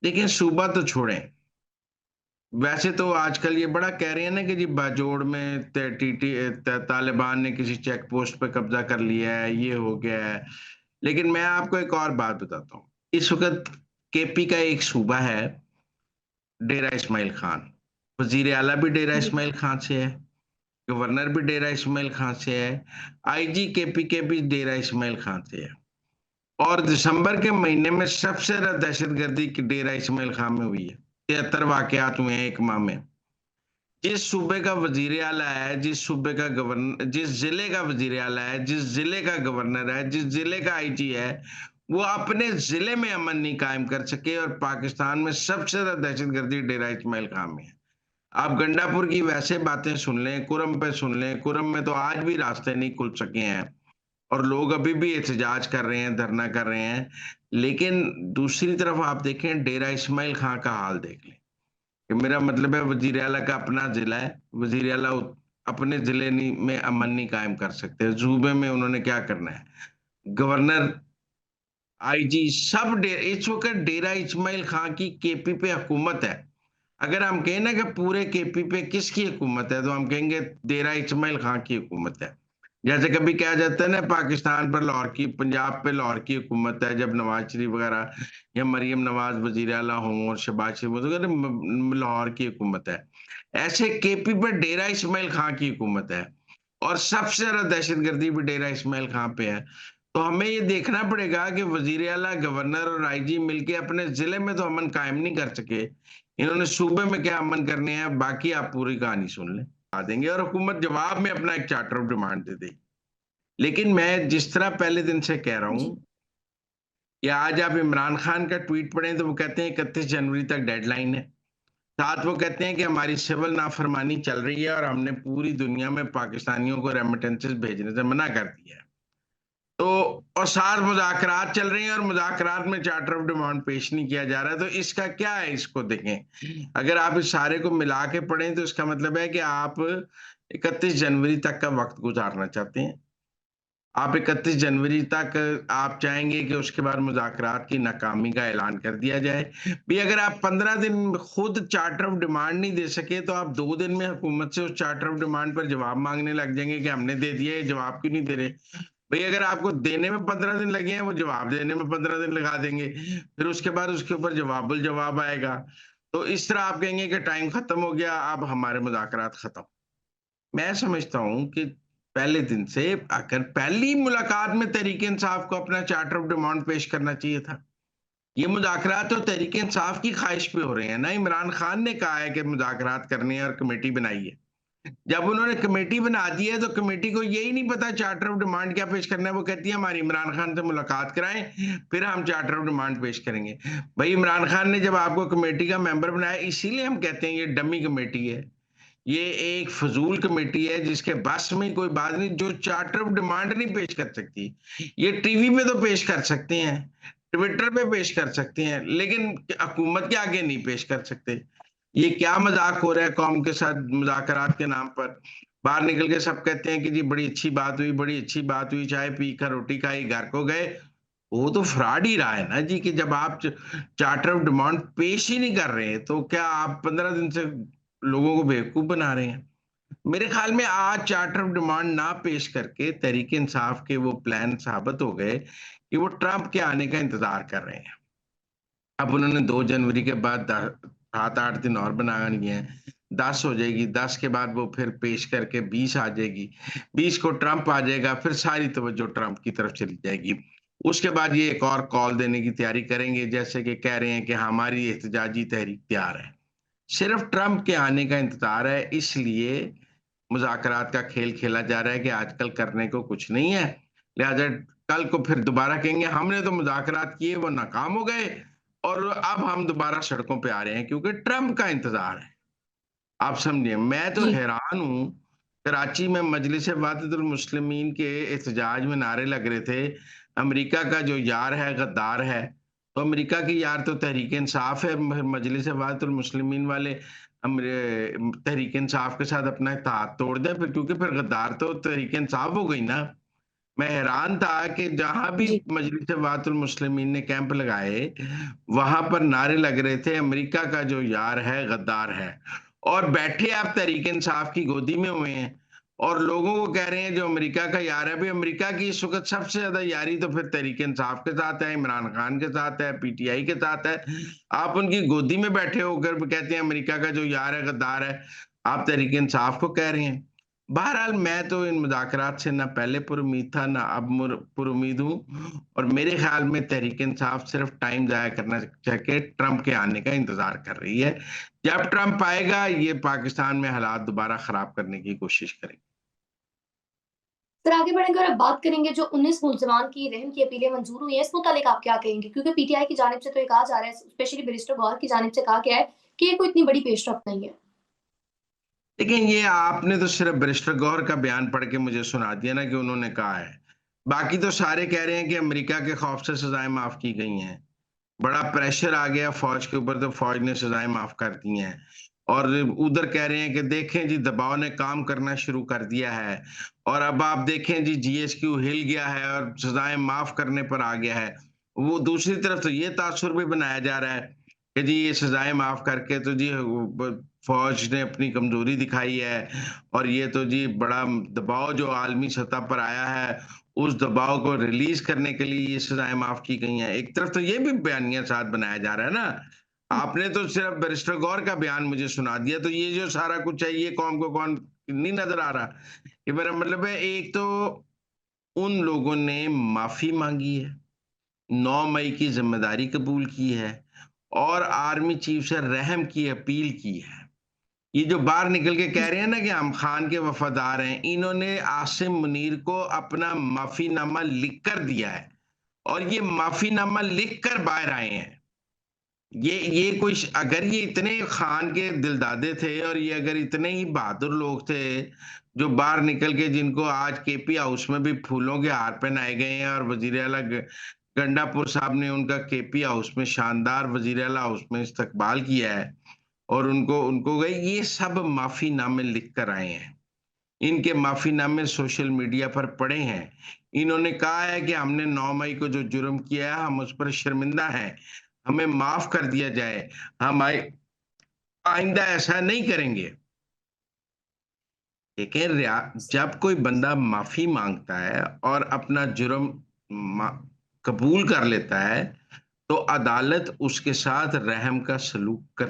देखिए, सूबा तो छोड़ें। वैसे तो आजकल ये बड़ा कह रहे हैं ना कि जी बाजोड़ में तालिबान ने किसी चेक पोस्ट पे कब्जा कर लिया है, ये हो गया है। लेकिन मैं आपको एक और बात बताता हूँ। इस वक्त केपी का एक सूबा है, डेरा इस्माइल खान। वजीर आला भी डेरा जी। इस्माइल खान से है, गवर्नर भी डेरा इस्माइल खान से है, आईजी केपी के भी डेरा इस्माइल खान से है। और दिसंबर के महीने में सबसे ज्यादा दहशतगर्दी की डेरा इस्माइल खान में हुई है। 73 वाकयात हुए हैं एक माह में। जिस सूबे का वजीर आला है, जिस सूबे का गवर्नर, जिस जिले का वजीर आला है, जिस जिले का गवर्नर है, जिस जिले का आईजी है, वो अपने जिले में अमन नहीं कायम कर सके, और पाकिस्तान में सबसे ज्यादा दहशतगर्दी डेरा इस्माइल खान में है। आप गंडापुर की वैसे बातें सुन लें, कुरम पे सुन लें, कुरम में तो आज भी रास्ते नहीं खुल सके हैं और लोग अभी भी एहतजाज कर रहे हैं, धरना कर रहे हैं। लेकिन दूसरी तरफ आप देखें, डेरा इस्माइल खां का हाल देख लें। कि मेरा मतलब है, वजीर आला का अपना जिला है, वजीर आला अपने जिले नहीं में अमन नहीं कायम कर सकते, सूबे में उन्होंने क्या करना है। गवर्नर, आईजी सब इस वक्त डेरा इस्माइल खां की केपी पे हुकूमत है। अगर हम कहें ना कि पूरे केपी पे किसकी हुकूमत है, तो हम कहेंगे डेरा इस्माइल खां की हुकूमत है। जैसे कभी कहा जाता है ना, पाकिस्तान पर लाहौर की, पंजाब पे लाहौर की हुकूमत है, जब नवाज शरीफ वगैरह या मरियम नवाज वजीर आला हों और शहबाज शरीफ हों, तो कहते हैं, लाहौर की हुकूमत है। ऐसे केपी पर डेरा इस्माइल खां की हुकूमत है, और सबसे ज्यादा दहशतगर्दी भी डेरा इस्माइल खां पे है। तो हमें ये देखना पड़ेगा कि वजीर आला, गवर्नर और आईजी मिलके अपने जिले में तो अमन कायम नहीं कर सके, इन्होंने सूबे में क्या अमन करने हैं, बाकी आप पूरी कहानी सुन लें, आ देंगे और हुकूमत जवाब में अपना एक चार्टर ऑफ डिमांड दे देगी। लेकिन मैं जिस तरह पहले दिन से कह रहा हूं, जी। या आज आप इमरान खान का ट्वीट पढ़ें तो वो कहते हैं 31 जनवरी तक डेडलाइन है। साथ वो कहते हैं कि हमारी सिविल नाफरमानी चल रही है और हमने पूरी दुनिया में पाकिस्तानियों को रेमिटेंसेस भेजने से मना कर दिया है। तो और साथ मुज़ाकरात चल रहे हैं और मुज़ाकरात में चार्टर ऑफ डिमांड पेश नहीं किया जा रहा है, तो इसका क्या है, इसको देखें। अगर आप इस सारे को मिला के पढ़ें तो इसका मतलब है कि आप 31 जनवरी तक का वक्त गुजारना चाहते हैं। आप 31 जनवरी तक आप चाहेंगे कि उसके बाद मुज़ाकरात की नाकामी का ऐलान कर दिया जाए। भई अगर आप 15 दिन खुद चार्टर ऑफ डिमांड नहीं दे सके, तो आप 2 दिन में हुकूमत से उस चार्टर ऑफ डिमांड पर जवाब माँगने लग जाएँगे कि हमने दे दिया, ये जवाब क्यों नहीं दे रहे? भई अगर आपको देने में 15 दिन लगे हैं, वो जवाब देने में 15 दिन लगा देंगे। फिर उसके बाद उसके ऊपर जवाबुल जवाब आएगा। तो इस तरह आप कहेंगे कि टाइम खत्म हो गया, अब हमारे मुज़ाकरात खत्म। मैं समझता हूँ कि पहले दिन से, अगर पहली मुलाकात में तहरीक-ए-इंसाफ को अपना चार्टर ऑफ डिमांड पेश करना चाहिए था। ये मुज़ाकरात तो तहरीक-ए-इंसाफ की ख्वाहिश पे हो रहे हैं ना, इमरान खान ने कहा है कि मुज़ाकरात करने हैं और कमेटी बनाई है। जब उन्होंने कमेटी बना दी है, तो कमेटी को यही नहीं पता चार्टर ऑफ डिमांड क्या पेश करना है। वो कहती है हमारी इमरान खान से मुलाकात कराएं, फिर हम चार्टर ऑफ डिमांड पेश करेंगे। भाई, इमरान खान ने जब आपको कमेटी का मेंबर बनाया, इसीलिए हम कहते हैं ये डमी कमेटी है। ये एक फजूल कमेटी है जिसके बस में कोई बात नहीं, जो चार्टर ऑफ डिमांड नहीं पेश कर सकती। ये टीवी पे तो पेश कर सकते हैं, ट्विटर पे पेश कर सकते हैं, लेकिन हुकूमत के आगे नहीं पेश कर सकते। ये क्या मजाक हो रहा है कौम के साथ मुज़ाकरात के नाम पर। बाहर निकल के सब कहते हैं कि जी बड़ी अच्छी बात हुई, बड़ी अच्छी बात हुई, चाय पी कर रोटी खाई, घर को गए। वो तो फ्रॉड ही रहा है ना जी, कि जब आप चार्टर ऑफ डिमांड पेश ही नहीं कर रहे हैं, तो क्या आप 15 दिन से लोगों को बेवकूफ बना रहे हैं। मेरे ख्याल में आज चार्टर ऑफ डिमांड ना पेश करके तहरीक इंसाफ के वो प्लान साबित हो गए कि वो ट्रंप के आने का इंतजार कर रहे हैं। अब उन्होंने 2 जनवरी के बाद 7-8 दिन और बना लिए हैं। 10 हो जाएगी, 10 के बाद वो फिर पेश करके 20 आ जाएगी। 20 को ट्रंप आ जाएगा, फिर सारी तवज्जो ट्रंप की तरफ चली जाएगी। उसके बाद ये एक और कॉल देने की तैयारी करेंगे, जैसे कि कह रहे हैं कि हमारी एहतजाजी तहरीक तैयार है। सिर्फ ट्रंप के आने का इंतजार है, इसलिए मुज़ाकरात का खेल खेला जा रहा है कि आजकल करने को कुछ नहीं है। लिहाज़ा कल को फिर दोबारा कहेंगे हमने तो मुज़ाकरात किए, वो नाकाम हो गए और अब हम दोबारा सड़कों पे आ रहे हैं क्योंकि ट्रंप का इंतज़ार है। आप समझिए, मैं तो जी। हैरान हूँ। कराची में मजलिस वाहिदुल मुस्लिमीन के एहतजाज में नारे लग रहे थे, अमेरिका का जो यार है गद्दार है। तो अमेरिका की यार तो तहरीक इंसाफ है, मजलिस वाहिदुल मुस्लिमीन वाले तहरीक इंसाफ के साथ अपना इत्तेहाद तोड़ दें फिर, क्योंकि फिर गद्दार तो तहरीक इंसाफ हो गई ना। मैं हैरान था कि जहाँ भी जी। मजलिस वातुल मुस्लिमीन ने कैंप लगाए, वहाँ पर नारे लग रहे थे, अमेरिका का जो यार है, गद्दार है। और बैठे आप तहरीक इंसाफ की गोदी में हुए हैं और लोगों को कह रहे हैं जो अमेरिका का यार है, भई अमेरिका की इस वक़्त सबसे ज़्यादा यारी तो फिर तहरीक इंसाफ के साथ है, इमरान खान के साथ है, पीटीआई के साथ है। आप उनकी गोदी में बैठे होकर कहते हैं अमेरिका का जो यार है, गद्दार है, आप तहरीक इंसाफ को कह रहे हैं। बहरहाल मैं तो इन मुज़ाकरात से ना पहले पुरुम्मीद था, ना अब पुरुम्मीद हूँ और मेरे ख़्याल में तहरीक-ए-इंसाफ सिर्फ़ टाइम ज़ाया करना चाह के ट्रंप के आने का इंतज़ार कर रही है। जब ट्रंप आएगा, ये पाकिस्तान में हालात दोबारा ख़राब करने की कोशिश करेंगे। सर आगे बढ़ेंगे और अब बात करेंगे जो 19 मुल्ज़िमान की रहम की अपीलें मंज़ूर हुई हैं, इस मुतालिक आप क्या कहेंगे? क्योंकि पीटीआई की जानिब से तो ये कहा जा रहा है, स्पेशली बैरिस्टर गौहर की जानिब से कहा गया है कि ये कोई इतनी बड़ी पेशरफ़्त नहीं है। लेकिन ये आपने तो सिर्फ़ बैरिस्टर गौहर का बयान पढ़ के मुझे सुना दिया ना कि उन्होंने कहा है। बाकी तो सारे कह रहे हैं कि अमेरिका के खौफ से सज़ाएँ माफ़ की गई हैं। बड़ा प्रेशर आ गया फ़ौज के ऊपर तो फ़ौज ने सज़ाएँ माफ़ कर दी हैं। और उधर कह रहे हैं कि देखें जी दबाव ने काम करना शुरू कर दिया है और अब आप देखें जी जीएचक्यू हिल गया है और सज़ाएँ माफ़ करने पर आ गया है। वो दूसरी तरफ तो ये तासुर भी बनाया जा रहा है कि जी ये सज़ाएँ माफ़ करके तो जी वो ब फ़ौज ने अपनी कमज़ोरी दिखाई है और ये तो जी बड़ा दबाव जो आलमी सतह पर आया है उस दबाव को रिलीज़ करने के लिए ये सज़ाएँ माफ़ की गई हैं। एक तरफ तो ये भी बयानिया साथ बनाया जा रहा है ना। आपने तो सिर्फ़ बैरिस्टर गौहर का बयान मुझे सुना दिया, तो ये जो सारा कुछ है, ये कौम को कौन नहीं नज़र आ रहा। कि मेरा मतलब है एक तो उन लोगों ने माफ़ी माँगी है, 9 मई की ज़िम्मेदारी कबूल की है और आर्मी चीफ से रहम की अपील की है। ये जो बाहर निकल के कह जी। रहे हैं ना कि हम खान के वफ़ादार हैं, इन्होंने आसिम मुनीर को अपना माफ़ीनामा लिख कर दिया है और ये माफ़ीनामा लिख कर बाहर आए हैं। ये कोई अगर ये इतने खान के दिलदादे थे और ये अगर इतने ही बहादुर लोग थे, जो बाहर निकल के जिनको आज केपी हाउस में भी फूलों के हार पहनाए गए हैं और वज़ीर आला गंडापुर साहब ने उनका केपी हाउस में शानदार वज़ीर आला हाउस में इस्तकबाल किया है और उनको उनको गए ये सब माफ़ीनामे लिख कर आए हैं। इनके माफ़ीनामे सोशल मीडिया पर पड़े हैं। इन्होंने कहा है कि हमने 9 मई को जो जुर्म किया है, हम उस पर शर्मिंदा हैं। हमें माफ़ कर दिया जाए। हम आइंदा ऐसा नहीं करेंगे। लेकिन जब कोई बंदा माफ़ी माँगता है और अपना जुर्म मा कबूल कर लेता है, तो अदालत उसके साथ रहम का सलूक कर